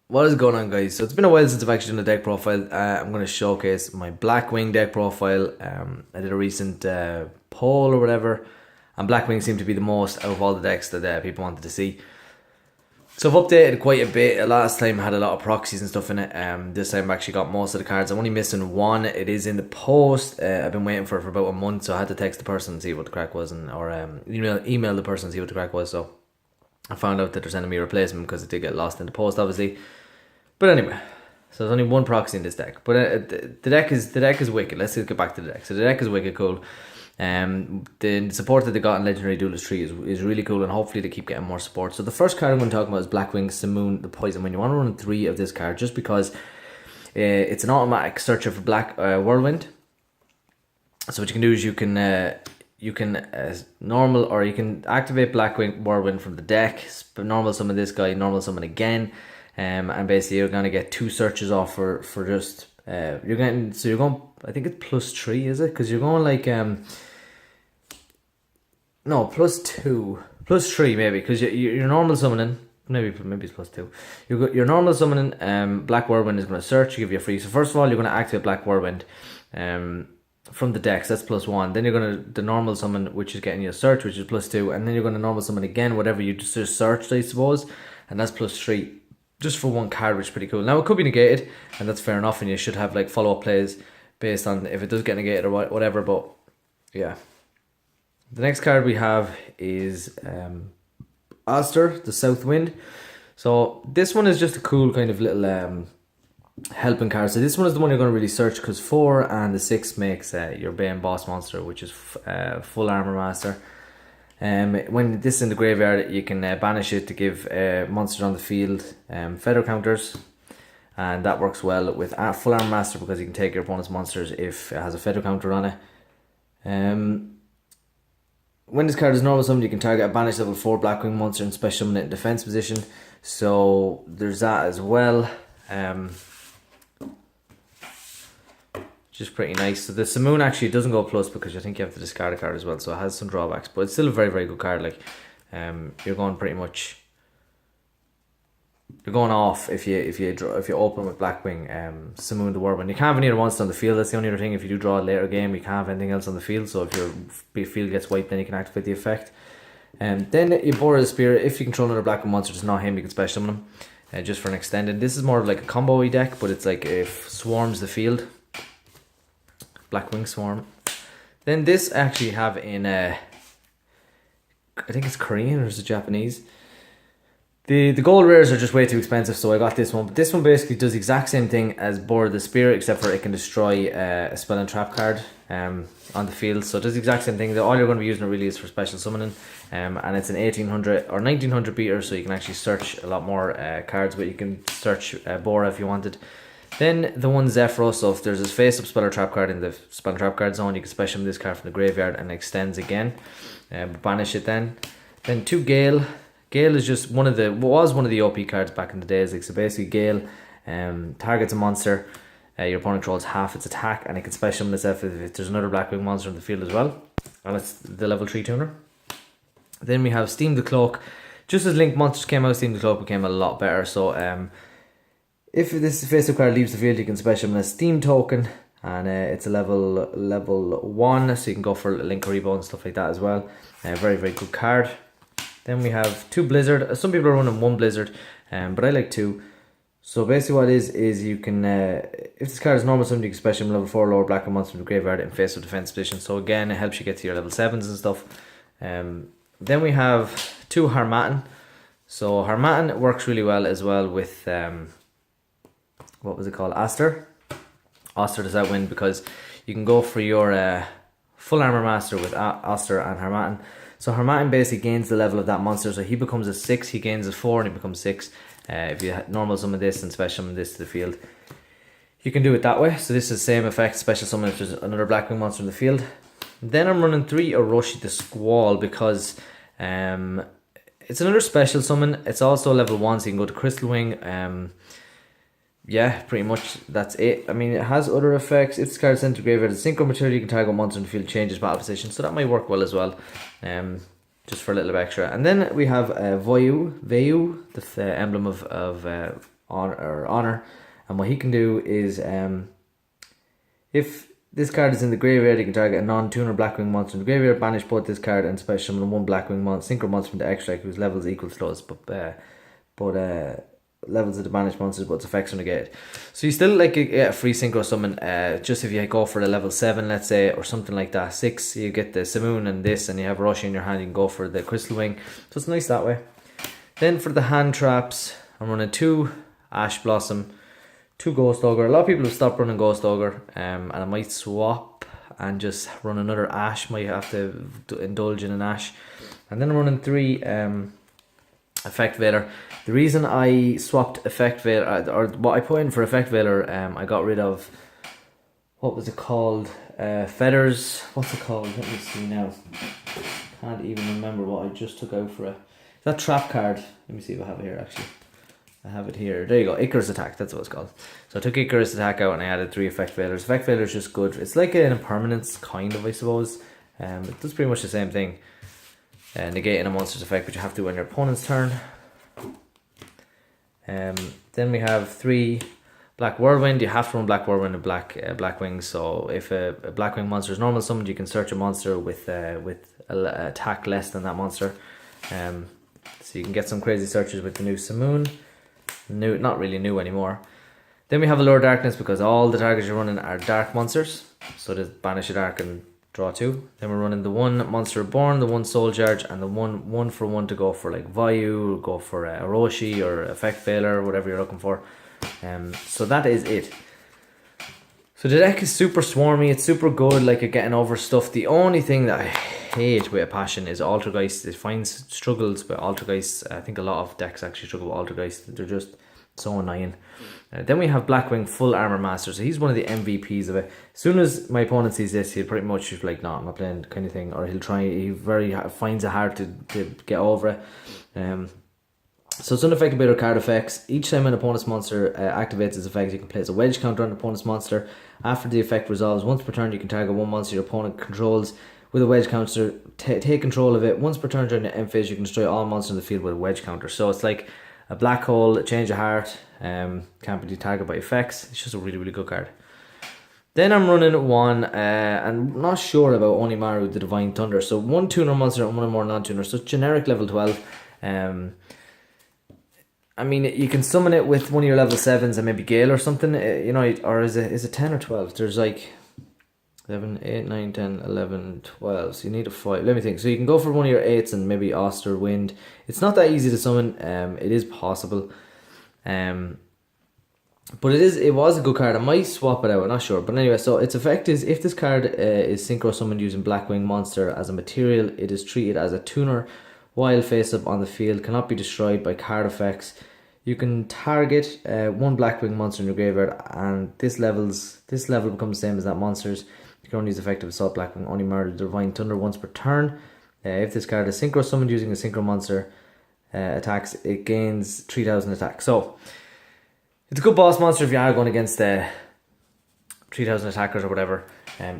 What is going on, guys? So it's been a while since I've actually done a deck profile. I'm going to showcase my Blackwing deck profile. I did a recent poll or whatever, and Blackwing seemed to be the most out of all the decks that people wanted to see. So I've updated quite a bit. Last time I had a lot of proxies and stuff in it. This time I've actually got most of the cards. I'm only missing one. It is in the post. I've been waiting for it for about a month, so I had to text the person and see what the crack was, or email the person and see what the crack was. So I found out that they're sending me a replacement because it did get lost in the post, obviously. But anyway, so there's only one proxy in this deck. But the deck is wicked. Let's get back to the deck. So the deck is wicked cool. The support that they got in Legendary Duelist Tree is really cool, and hopefully they keep getting more support. So the first card I'm going to talk about is Blackwing Simoon the Poison. When you want to run 3 of this card, just because it's an automatic searcher for Black Whirlwind. So what you can do is you can normal, or you can activate Blackwing Whirlwind from the deck, normal summon this guy, normal summon again. And basically you're gonna get 2 searches off for just you're going, I think it's +3, is it? Because you're going like no, +2, +3 maybe, because you're normal summoning, maybe it's +2. Your normal summoning Black Whirlwind is going to search, give you a free. So first of all, you're going to activate Black Whirlwind from the decks, that's +1. Then you're going to the normal summon, which is getting you a search, which is +2, and then you're going to normal summon again whatever you just searched, I suppose, and that's +3. Just for one card, which is pretty cool. Now it could be negated, and that's fair enough, and you should have like follow-up plays based on if it does get negated or whatever, but yeah. The next card we have is Oster, the South Wind. So this one is just a cool kind of little helping card. So this one is the one you're going to really search, because 4 and the 6 makes your Bane boss monster, which is full armor master. When this is in the graveyard, you can banish it to give monsters on the field feather counters, and that works well with full armor master because you can take your opponent's monsters if it has a feather counter on it. When this card is normal summoned, you can target a banished level 4 Blackwing monster and special summon it in defense position. So there's that as well. Just pretty nice. So the Simoon actually doesn't go plus because I think you have to discard a card as well, so it has some drawbacks, but it's still a very, very good card. Like you're going pretty much, you're going off if you open with Blackwing Simoon the Whirlwind. You can't have any other monsters on the field. That's the only other thing. If you do draw a later game, you can't have anything else on the field. So if your field gets wiped, then you can activate the effect. Then you borrow the Spirit. If you control another Blackwing monster, it's not him, you can special summon him just for an extended. This is more of like a combo-y deck, but it's like if swarms the field. Blackwing Swarm. Then this actually have in I think it's Korean or is it Japanese. The gold rares are just way too expensive, so I got this one. But this one basically does the exact same thing as Board the Spirit, except for it can destroy a spell and trap card on the field. So it does the exact same thing. All you're going to be using it really is for special summoning, and it's an 1800 or 1900 beater, so you can actually search a lot more cards, but you can search Bora if you wanted. Then the one Zephyros, so if there's a face-up spell or trap card in the spell and trap card zone, you can special summon this card from the graveyard and it extends again. Banish it then. Then 2 Gale. Gale is just one of the OP cards back in the days. Like, so basically Gale targets a monster, your opponent controls half its attack, and it can special summon itself if there's another Blackwing monster in the field as well. And it's the level 3 tuner. Then we have Steam the Cloak. Just as Link monsters came out, Steam the Cloak became a lot better. So if this face-up card leaves the field, you can special summon a Steam token, and it's a level 1, so you can go for Link Haribo and stuff like that as well. Very, very good card. Then we have 2 Blizzard. Some people are running 1 Blizzard, but I like 2. So basically what it is you can, if this card is normal summon, you can special summon level 4 lower Blackwing monster from the graveyard in face-up defense position. So again, it helps you get to your level 7s and stuff. Then we have 2 Harmattan. So Harmattan works really well as well with what was it called? Oster does that win, because you can go for your full armor master with Oster and Harmattan. So Harmattan basically gains the level of that monster, so he becomes a 6, he gains a 4, and he becomes 6. If you normal summon this and special summon this to the field, you can do it that way. So this is the same effect, special summon if there's another Blackwing monster in the field. Then I'm running 3 Orochi the Squall, because it's another special summon. It's also level 1, so you can go to Crystal Wing. Yeah, pretty much that's it. I mean, it has other effects. If this card is sent to graveyard as synchro material, you can target a monster in the field, changes battle position. So that might work well as well. Just for a little bit extra. And then we have Vayu, the emblem of honor. And what he can do is, if this card is in the graveyard, you can target a non-tuner Blackwing monster in the graveyard, banish both this card and special summon one Blackwing synchro monster from the extra deck whose levels equal to those, but levels of the banished monsters, but its effects are negated. So you still like get a free synchro summon. Just if you go for a level 7, let's say, or something like that, 6, you get the Simoon and this, and you have Roshi in your hand, you can go for the Crystal Wing. So it's nice that way. Then for the hand traps, I'm running 2 Ash Blossom, 2 Ghost Ogre. A lot of people have stopped running Ghost Ogre, and I might swap and just run another Ash. Might have to indulge in an Ash. And then I'm running 3 Effect Veiler. The reason I swapped Effect Veiler, or what I put in for Effect Veiler, I got rid of, what was it called? Feathers. What's it called? Let me see now. Can't even remember what I just took out for it. That trap card. Let me see if I have it here actually. I have it here. There you go. Icarus Attack. That's what it's called. So I took Icarus Attack out and I added 3 Effect Veilers. Effect Veiler is just good. It's like an impermanence, kind of, I suppose. It does pretty much the same thing. Negating a monster's effect, but you have to on your opponent's turn. Then we have 3 Black Whirlwind. You have to run Black Whirlwind and Blackwing. So if a Blackwing monster is normal summoned, you can search a monster with attack less than that monster. So you can get some crazy searches with the new Simoon. New, not really new anymore. Then we have Allure Darkness because all the targets you're running are dark monsters. So just banish a dark and draw 2. Then we're running the 1 Monster Reborn, the 1 Soul Charge, and the 1 for 1 to go for like Vayu, go for Orochi or Effect Veiler, whatever you're looking for. So that is it. So the deck is super swarmy, it's super good, like at getting over stuff. The only thing that I hate with a passion is Altergeist. It finds struggles with Altergeist. I think a lot of decks actually struggle with Altergeist. They're just so annoying. Then we have Blackwing Full Armor Master. So he's one of the MVPs of it. As soon as my opponent sees this, he'll pretty much be like, no, I'm not playing, kind of thing. Or he finds it hard to get over it. So it's unaffected by their card effects. Each time an opponent's monster activates its effect, you can place a wedge counter on the opponent's monster. After the effect resolves, once per turn you can target 1 monster your opponent controls with a wedge counter. Take control of it. Once per turn during the end phase, you can destroy all monsters in the field with a wedge counter. So it's like a black hole, a change of heart. Can't be targeted by effects. It's just a really, really good card. Then I'm running 1, and I'm not sure about Onimaru, the Divine Thunder. So 1 tuner monster and 1 more non-tuner. So it's generic level 12. I mean, you can summon it with one of your level 7s and maybe Gale or something, you know, or is it 10 or 12? There's like 11, 8, 9, 10, 11, 12. So you need a 5. Let me think. So you can go for one of your 8s and maybe Oster, Wind. It's not that easy to summon. It is possible. But it was a good card. I might swap it out, I'm not sure. But anyway, so its effect is if this card is synchro summoned using Blackwing monster as a material, it is treated as a tuner while face up on the field, cannot be destroyed by card effects. You can target 1 Blackwing monster in your graveyard, and this level becomes the same as that monster's. You can only use effective Assault Blackwing, only murder Divine Thunder once per turn. If this card is synchro summoned using a synchro monster attacks, it gains 3000 attack. So it's a good boss monster if you are going against 3000 attackers or whatever.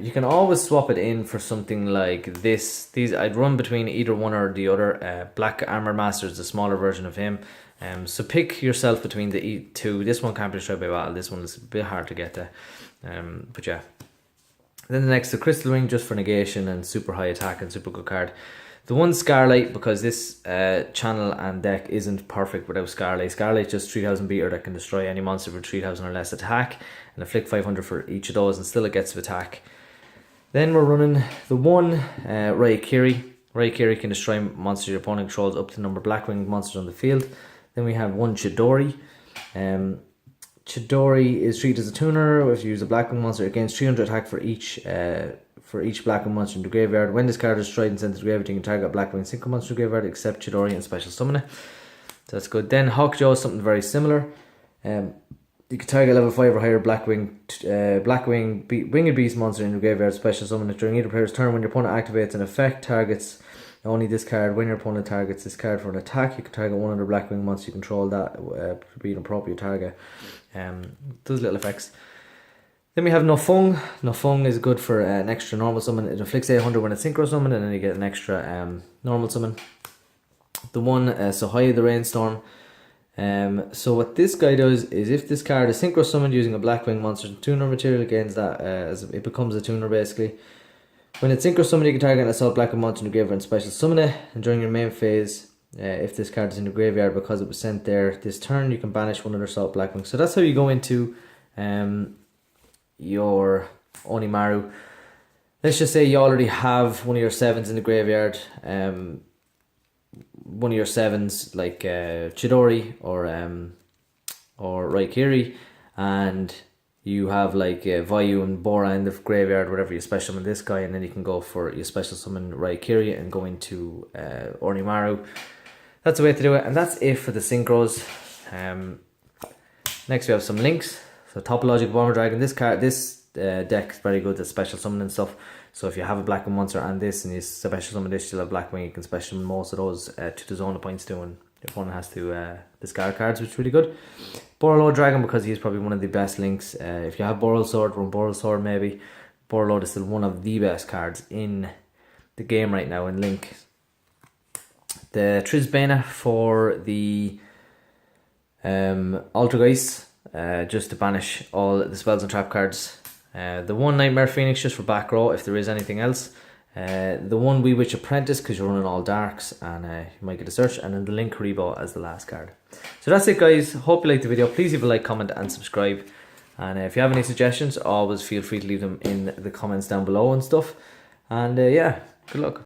You can always swap it in for something like this. I'd run between either one or the other. Black Armor Master is the smaller version of him. So pick yourself between the 2. This one can't be destroyed by battle. This one is a bit hard to get to. But yeah. Then the next, the Crystal Wing, just for negation and super high attack and super good card. The 1 Scarlight, because this channel and deck isn't perfect without Scarlight. Scarlight's just 3000 beater that can destroy any monster for 3000 or less attack, and afflict 500 for each of those, and still it gets of attack. Then we're running the 1 Raikiri. Raikiri can destroy monsters your opponent controls up to the number of Blackwing monsters on the field. Then we have 1 Chidori. Chidori is treated as a tuner. If you use a Blackwing monster, it gains 300 attack for each Blackwing monster in the graveyard. When this card is destroyed and sent to the graveyard, you can target a Blackwing synchro monster in the graveyard except Chidori and special summon it. So that's good. Then Hawkjaw is something very similar. You can target level 5 or higher Blackwing Winged Beast monster in the graveyard, special summon it during either player's turn. When your opponent activates an effect, targets only this card. When your opponent targets this card for an attack, you can target one other Blackwing monster you control that to be an appropriate target. Does little effects. Then we have Nofung. Nofung is good for an extra normal summon. It inflicts 800 when it's synchro summon, and then you get an extra normal summon. The 1 Sohai the Rainstorm. So what this guy does is, if this card is synchro summoned using a Blackwing monster tuner material, gains that as it becomes a tuner basically. When it's synchro summoned, you can target an assault Blackwing monster in the graveyard and special summon it. And during your main phase, if this card is in the graveyard because it was sent there this turn, you can banish one other assault Blackwing. So that's how you go into your Onimaru. Let's just say you already have one of your 7s in the graveyard. One of your 7s like Chidori or Raikiri, and you have like Vayu and Bora in the graveyard, whatever. You special summon this guy, and then you can go for your special summon Raikiri and go into Onimaru. That's the way to do it, and that's it for the synchros. Next we have some links. So Topological Bomber Dragon. This deck is very good at special summoning stuff. So if you have a Blackwing monster and this, and you special summon this, you'll have Blackwing. You can special summon most of those to the zone of points too, and your opponent has to discard cards, which is really good. Borreload Dragon, because he's probably one of the best links. If you have Boral Sword, run Boral Sword maybe. Borreload is still one of the best cards in the game right now in Link. The Trizbana for the Altergeist, just to banish all the spells and trap cards. The one Nightmare Phoenix just for back row if there is anything else. The one Wee Witch Apprentice because you're running all darks and you might get a search. And then the Link Rebo as the last card. So that's it guys. Hope you liked the video. Please leave a like, comment and subscribe. And if you have any suggestions, always feel free to leave them in the comments down below and stuff. And yeah, good luck.